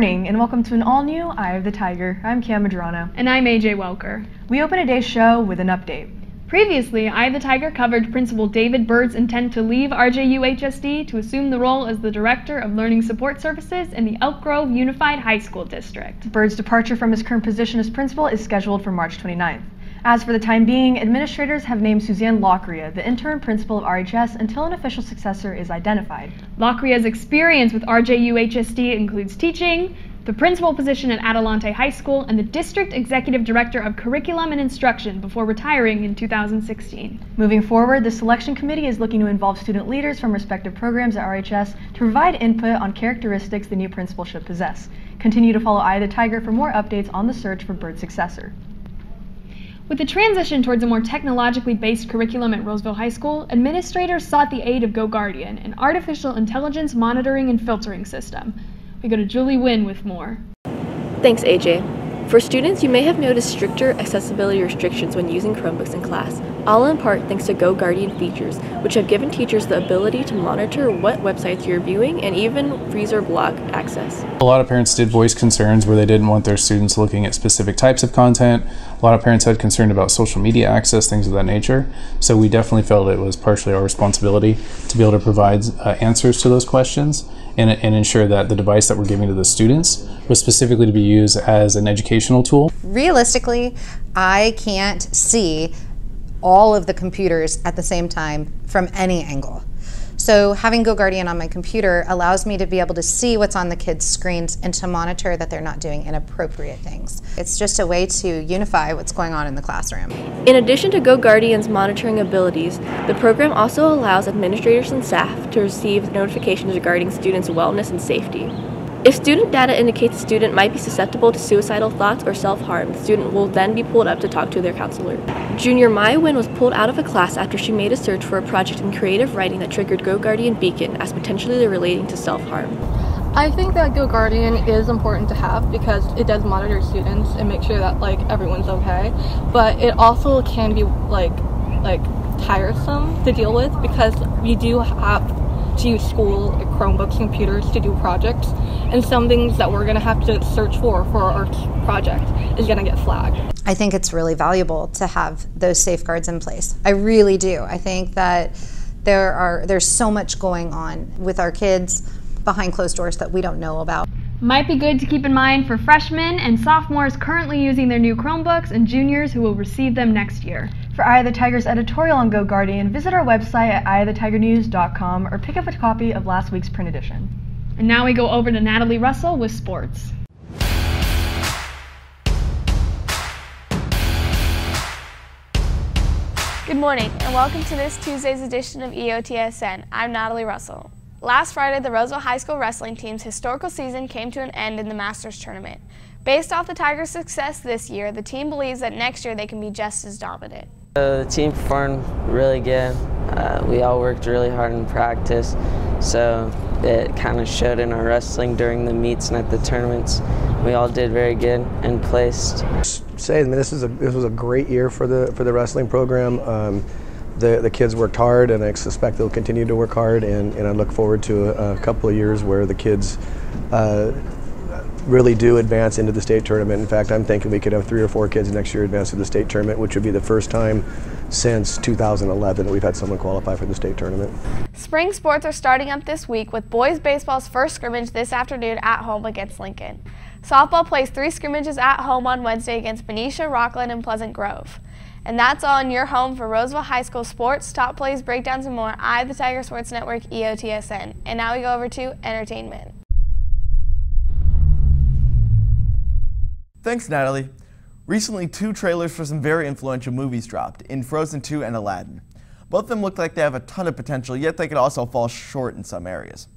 morning and welcome to an all-new Eye of the Tiger. I'm Medrano. And I'm AJ Welker. We open today's show with an update. Previously, Eye of the Tiger covered Principal David Byrd's intent to leave RJUHSD to assume the role as the Director of Learning Support Services in the Elk Grove Unified High School District. Byrd's departure from his current position as principal is scheduled for March 29th. As for the time being, administrators have named Suzanne Lockria the interim principal of RHS until an official successor is identified. Lockria's experience with RJUHSD includes teaching, the principal position at Adelante High School, and the District Executive Director of Curriculum and Instruction before retiring in 2016. Moving forward, the selection committee is looking to involve student leaders from respective programs at RHS to provide input on characteristics the new principal should possess. Continue to follow Eye of the Tiger for more updates on the search for Byrd's successor. With the transition towards a more technologically based curriculum at Roseville High School, administrators sought the aid of GoGuardian, an artificial intelligence monitoring and filtering system. We go to Julie Wynn with more. Thanks, AJ. For students, you may have noticed stricter accessibility restrictions when using Chromebooks in class, all in part thanks to GoGuardian features, which have given teachers the ability to monitor what websites you're viewing and even freeze or block access. A lot of parents did voice concerns where they didn't want their students looking at specific types of content. A lot of parents had concern about social media access, things of that nature. So we definitely felt it was partially our responsibility to be able to provide answers to those questions and ensure that the device that we're giving to the students was specifically to be used as an educational tool. Realistically, I can't see all of the computers at the same time from any angle. So having GoGuardian on my computer allows me to be able to see what's on the kids' screens and to monitor that they're not doing inappropriate things. It's just a way to unify what's going on in the classroom. In addition to GoGuardian's monitoring abilities, the program also allows administrators and staff to receive notifications regarding students' wellness and safety. If student data indicates a student might be susceptible to suicidal thoughts or self-harm, the student will then be pulled up to talk to their counselor. Junior Maya Wynn was pulled out of a class after she made a search for a project in creative writing that triggered GoGuardian Beacon as potentially relating to self-harm. I think that GoGuardian is important to have because it does monitor students and make sure that everyone's okay, but it also can be tiresome to deal with because we do have to use school Chromebooks, computers to do projects, and some things that we're going to have to search for our project is going to get flagged. I think it's really valuable to have those safeguards in place. I really do. I think that there's so much going on with our kids behind closed doors that we don't know about. Might be good to keep in mind for freshmen and sophomores currently using their new Chromebooks and juniors who will receive them next year. For Eye of the Tiger's editorial on GoGuardian, visit our website at eyeofthetigernews.com or pick up a copy of last week's print edition. And now we go over to Natalie Russell with sports. Good morning and welcome to this Tuesday's edition of EOTSN. I'm Natalie Russell. Last Friday, the Roseville High School wrestling team's historical season came to an end in the Masters tournament. Based off the Tigers' success this year, the team believes that next year they can be just as dominant. The team performed really good. We all worked really hard in practice, so it kind of showed in our wrestling during the meets and at the tournaments. We all did very good and placed. This was a great year for the wrestling program. The kids worked hard, and I suspect they'll continue to work hard, and I look forward to a couple of years where the kids really do advance into the state tournament. In fact, I'm thinking we could have 3 or 4 kids next year advance to the state tournament, which would be the first time since 2011 that we've had someone qualify for the state tournament. Spring sports are starting up this week with boys baseball's first scrimmage this afternoon at home against Lincoln. Softball plays 3 scrimmages at home on Wednesday against Benicia, Rockland, and Pleasant Grove. And that's all in your home for Roseville High School sports, top plays, breakdowns, and more. Eye of the Tiger Sports Network, EOTSN. And now we go over to entertainment. Thanks, Natalie. Recently, 2 trailers for some very influential movies dropped, in Frozen 2 and Aladdin. Both of them look like they have a ton of potential, yet they could also fall short in some areas.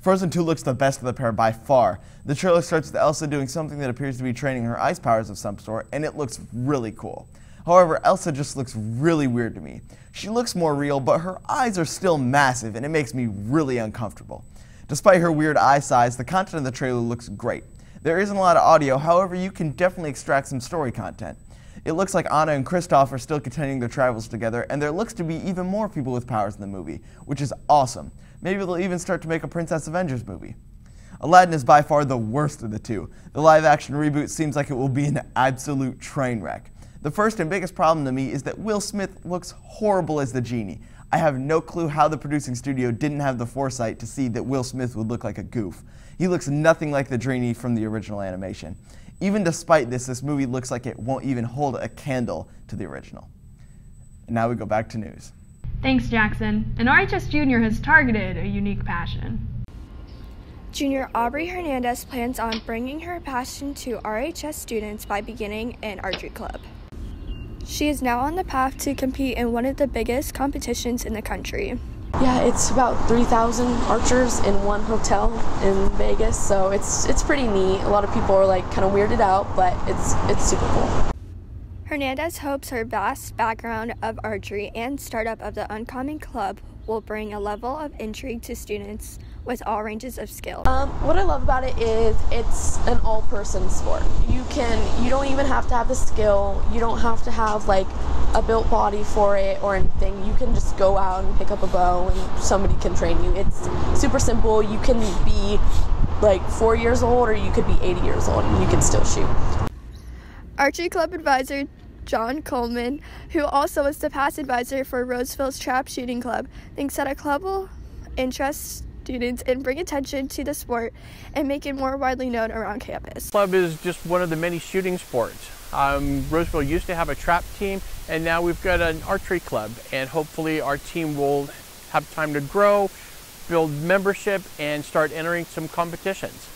Frozen 2 looks the best of the pair by far. The trailer starts with Elsa doing something that appears to be training her ice powers of some sort, and it looks really cool. However, Elsa just looks really weird to me. She looks more real, but her eyes are still massive, and it makes me really uncomfortable. Despite her weird eye size, the content of the trailer looks great. There isn't a lot of audio, however, you can definitely extract some story content. It looks like Anna and Kristoff are still continuing their travels together, and there looks to be even more people with powers in the movie, which is awesome. Maybe they'll even start to make a Princess Avengers movie. Aladdin is by far the worst of the two. The live-action reboot seems like it will be an absolute train wreck. The first and biggest problem to me is that Will Smith looks horrible as the genie. I have no clue how the producing studio didn't have the foresight to see that Will Smith would look like a goof. He looks nothing like the genie from the original animation. Even despite this, this movie looks like it won't even hold a candle to the original. And now we go back to news. Thanks, Jackson. And RHS Junior has targeted a unique passion. Junior Aubree Hernandez plans on bringing her passion to RHS students by beginning an archery club. She is now on the path to compete in one of the biggest competitions in the country. Yeah, it's about 3,000 archers in one hotel in Vegas, so it's pretty neat. A lot of people are like kind of weirded out, but it's super cool. Hernandez hopes her vast background of archery and startup of the Uncommon Club will bring a level of intrigue to students with all ranges of skill. What I love about it is it's an all-person sport. You don't even have to have the skill. You don't have to have like a built body for it or anything. You can just go out and pick up a bow and somebody can train you. It's super simple. You can be like 4 years old or you could be 80 years old and you can still shoot. Archery Club advisor John Coleman, who also is the past advisor for Roseville's Trap Shooting Club, thinks that a club will interest students and bring attention to the sport and make it more widely known around campus. Club is just one of the many shooting sports. Roseville used to have a trap team, and now we've got an archery club, and hopefully our team will have time to grow, build membership, and start entering some competitions.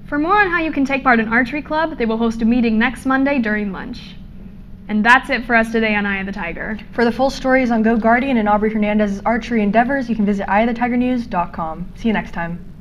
For more on how you can take part in Archery Club, they will host a meeting next Monday during lunch. And that's it for us today on Eye of the Tiger. For the full stories on GoGuardian and Aubree Hernandez's archery endeavors, you can visit eyeofthetigernews.com. See you next time.